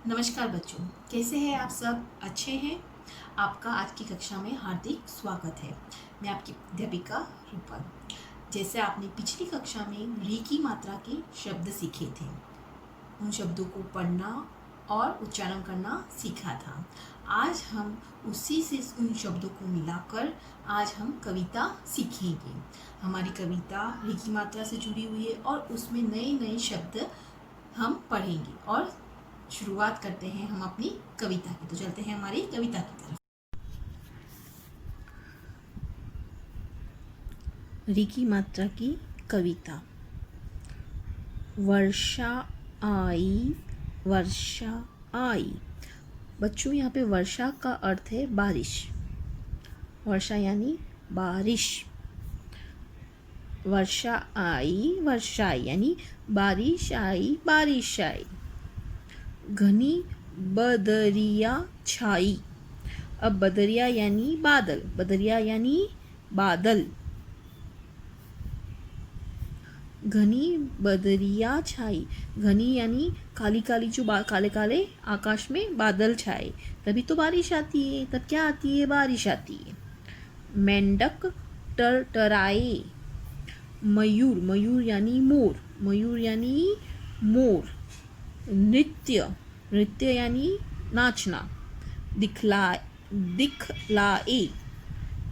नमस्कार बच्चों, कैसे हैं आप सब? अच्छे हैं? आपका आज की कक्षा में हार्दिक स्वागत है। मैं आपकी अध्यापिका रूपल। जैसे आपने पिछली कक्षा में री की मात्रा के शब्द सीखे थे, उन शब्दों को पढ़ना और उच्चारण करना सीखा था। आज हम उसी से उन शब्दों को मिलाकर आज हम कविता सीखेंगे। हमारी कविता री की मात्रा से जुड़ी हुई है और उसमें नए नए शब्द हम पढ़ेंगे और शुरुआत करते हैं हम अपनी कविता की। तो चलते हैं हमारी कविता की तरफ। री की मात्रा की कविता। वर्षा आई, वर्षा आई। बच्चों, यहाँ पे वर्षा का अर्थ है बारिश। वर्षा यानी बारिश। वर्षा आई, वर्षा आई यानी बारिश आई, बारिश आई। घनी बदरिया छाई। अब बदरिया यानी बादल, बदरिया यानी बादल। घनी बदरिया छाई, घनी यानी काली काली जो काले काले आकाश में बादल छाए, तभी तो बारिश आती है। तब क्या आती है? बारिश आती है। मेंढक टरटराए। मयूर, मयूर यानी मोर, मयूर यानी मोर। नृत्य, नृत्य यानी नाचना। दिखलाए।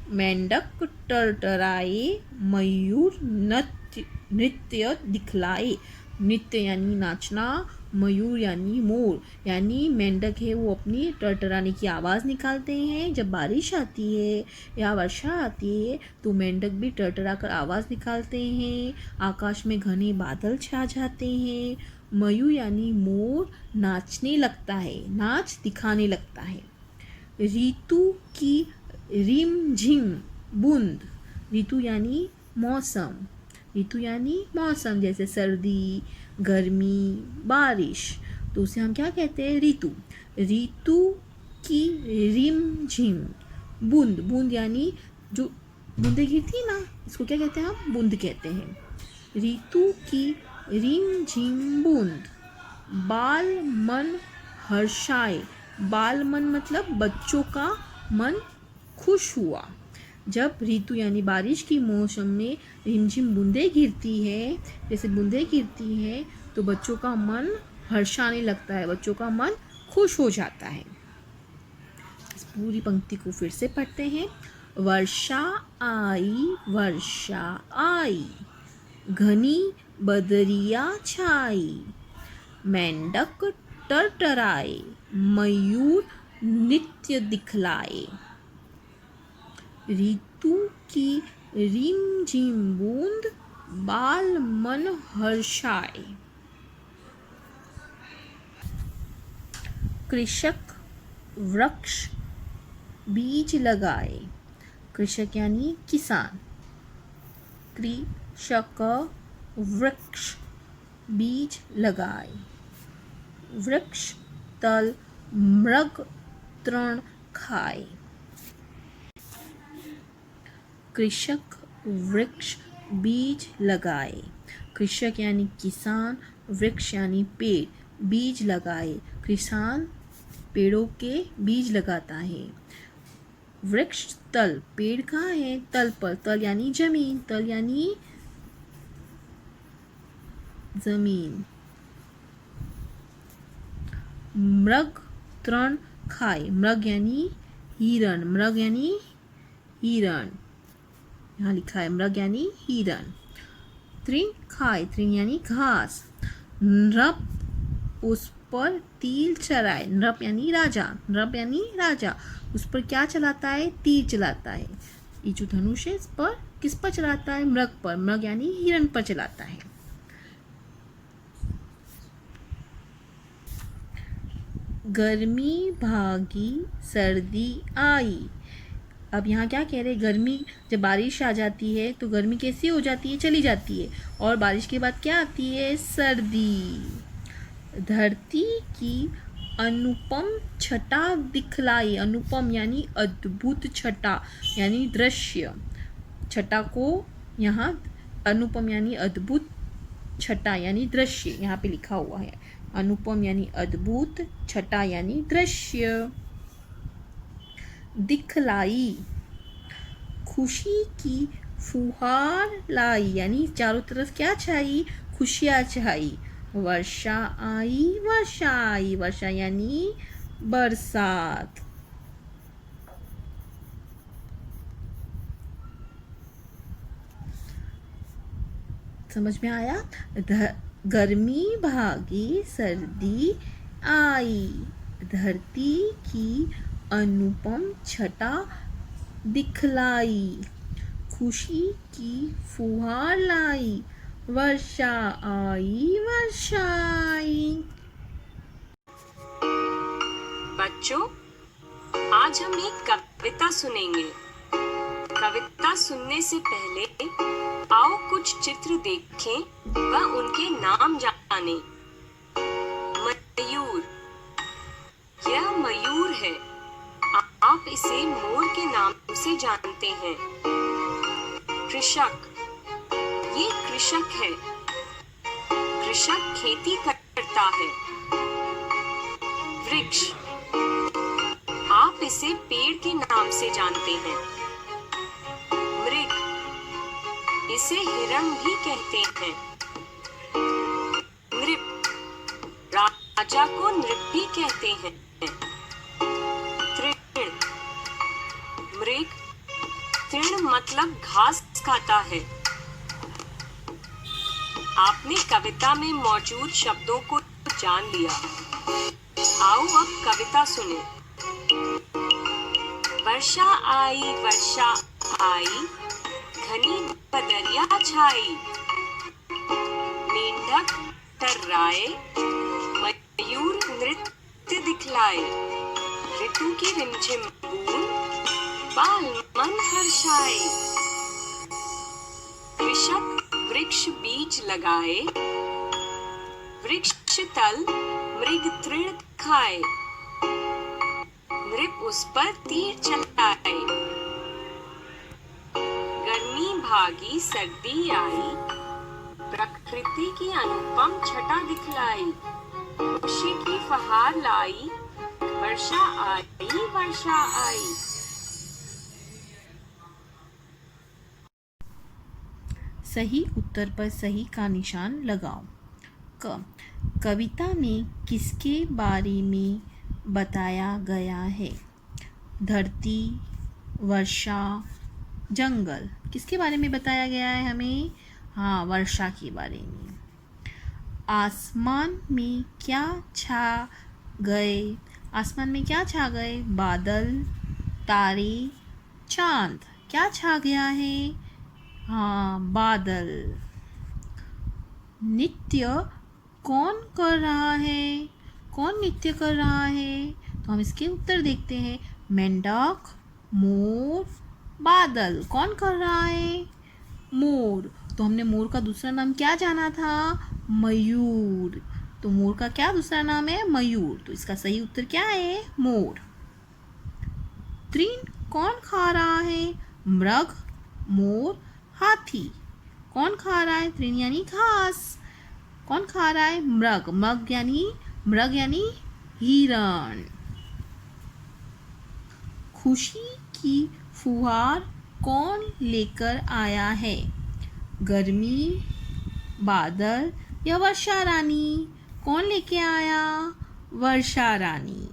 मेंढक टरटराए, मयूर नृत्य दिखलाए। नृत्य यानी नाचना, मयूर यानी मोर। यानी मेंढक है वो अपनी टरटराने की आवाज़ निकालते हैं। जब बारिश आती है या वर्षा आती है तो मेंढक भी टरटरा कर आवाज़ निकालते हैं। आकाश में घने बादल छा जाते हैं। मयूर यानी मोर नाचने लगता है, नाच दिखाने लगता है। ऋतु की रिमझिम बूंद। ऋतु यानी मौसम, ऋतु यानी मौसम, जैसे सर्दी, गर्मी, बारिश, तो उसे हम क्या कहते हैं? ऋतु। ऋतु की रिमझिम बूंद। बूंद यानी जो बूंदें गिरती ना, इसको क्या कहते हैं? हम बूंद कहते हैं। ऋतु की रिमझिम बूंद। बाल मन हर्षाए। बाल मन मतलब बच्चों का मन खुश हुआ। जब ऋतु यानी बारिश की मौसम में रिमझिम बूंदें गिरती है, जैसे बूंदें गिरती हैं, तो बच्चों का मन हर्षाने लगता है, बच्चों का मन खुश हो जाता है। इस पूरी पंक्ति को फिर से पढ़ते हैं। वर्षा आई, वर्षा आई। घनी बदरिया छाई। मेंढक टरटराए, मयूर नृत्य दिखलाए। ऋतु की रिमझिम बूंद, बाल मन हर्षाए। कृषक वृक्ष बीज लगाए। कृषक यानी किसान। कृषक वृक्ष बीज लगाए। वृक्ष तल मृग तृण खाए। कृषक वृक्ष बीज लगाए। कृषक यानी किसान, वृक्ष यानी पेड़, बीज लगाए। किसान पेड़ों के बीज लगाता है। वृक्ष तल, पेड़ कहाँ है? तल पर। तल यानी जमीन, तल यानी जमीन। मृग तृण खाए। मृग यानी हिरण, मृग यानी हिरण, यहाँ लिखा है मृग यानी हिरण। तृण खाए, तृण यानी घास। नृप उस पर तीर चलाए। नृप यानी राजा, नृप यानी राजा, उस पर क्या चलाता है? तीर चलाता है। ये जो धनुष है इस पर किस पर चलाता है? मृग पर। मृग यानी हिरण पर चलाता है। गर्मी भागी, सर्दी आई। अब यहाँ क्या कह रहे हैं? गर्मी, जब बारिश आ जाती है तो गर्मी कैसी हो जाती है? चली जाती है। और बारिश के बाद क्या आती है? सर्दी। धरती की अनुपम छटा दिखलाई। अनुपम यानी अद्भुत छटा यानी दृश्य। छटा को यहाँ अनुपम यानी अद्भुत, छटा यानी दृश्य यहाँ पे लिखा हुआ है। अनुपम यानी अद्भुत, छटा यानी दृश्य। दिखलाई, खुशी की फुहार लाई यानी चारों तरफ क्या छाई, खुशियाँ छाई। वर्षा आई, वर्षा यानी बरसात। समझ में आया? गर्मी भागी, सर्दी आई, धरती की अनुपम छटा दिखलाई, खुशी की फुहार लाई, वर्षा आई, वर्षा आई। बच्चों, आज हम एक कविता सुनेंगे। कविता सुनने से पहले आओ कुछ चित्र देखें व उनके नाम जानें। मयूर, यह मयूर है। आप इसे मोर के नाम से जानते हैं। कृषक, ये कृषक है। कृषक खेती करता है। वृक्ष, आप इसे पेड़ के नाम से जानते हैं। मृग, इसे हिरण भी कहते हैं। नृप, राजा को नृप भी कहते हैं। तृण, मृग तृण मतलब घास खाता है। आपने कविता में मौजूद शब्दों को जान लिया। आओ अब कविता सुने। वर्षा आई, घनी बदरिया छाई, मेंढक टर्राए, मयूर नृत्य दिखलाए, ऋतु की रिमझिम बूंद बाल मन हर्षाए। कृषक वृक्ष बीज लगाए, वृक्ष तल मृग तृण खाए, नृप उस पर तीर चलाए। गर्मी भागी, सर्दी आई, प्रकृति की अनुपम छटा दिखलाई, खुशी की फहार लाई, वर्षा आई, वर्षा आई। सही उत्तर पर सही का निशान लगाओ। कविता में किसके बारे में बताया गया है? धरती, वर्षा, जंगल, किसके बारे में बताया गया है हमें? हाँ, वर्षा के बारे में। आसमान में क्या छा गए? आसमान में क्या छा गए? बादल, तारे, चांद। क्या छा गया है? हाँ, बादल। नृत्य कौन कर रहा है? कौन नृत्य कर रहा है? तो हम इसके उत्तर देखते हैं। मेंढक, मोर, बादल। कौन कर रहा है? मोर। तो हमने मोर का दूसरा नाम क्या जाना था? मयूर। तो मोर का क्या दूसरा नाम है? मयूर। तो इसका सही उत्तर क्या है? मोर। तृण कौन खा रहा है? मृग, मोर, हाथी। कौन खा रहा है? तृण यानी घास। कौन खा रहा है? मृग। मृग यानी हिरण। खुशी की फुहार कौन लेकर आया है? गर्मी, बादल या वर्षा रानी? कौन लेके आया? वर्षा रानी।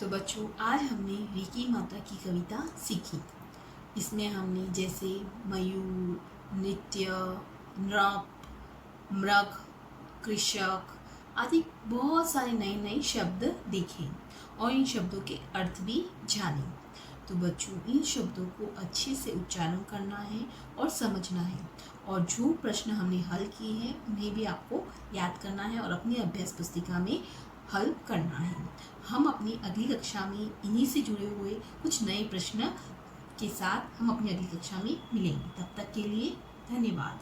तो बच्चों, आज हमने ऋषि माता की कविता सीखी। इसमें हमने जैसे मयूर, नृत्य, नृप, मृग, कृषक आदि बहुत सारे नए शब्द देखे और इन शब्दों के अर्थ भी जाने। तो बच्चों, इन शब्दों को अच्छे से उच्चारण करना है और समझना है, और जो प्रश्न हमने हल किए हैं उन्हें भी आपको याद करना है और अपनी अभ्यास पुस्तिका में हल करना है। हम अपनी अगली कक्षा में इन्हीं से जुड़े हुए कुछ नए प्रश्न के साथ हम अपनी अगली कक्षा में मिलेंगे। तब तक के लिए धन्यवाद।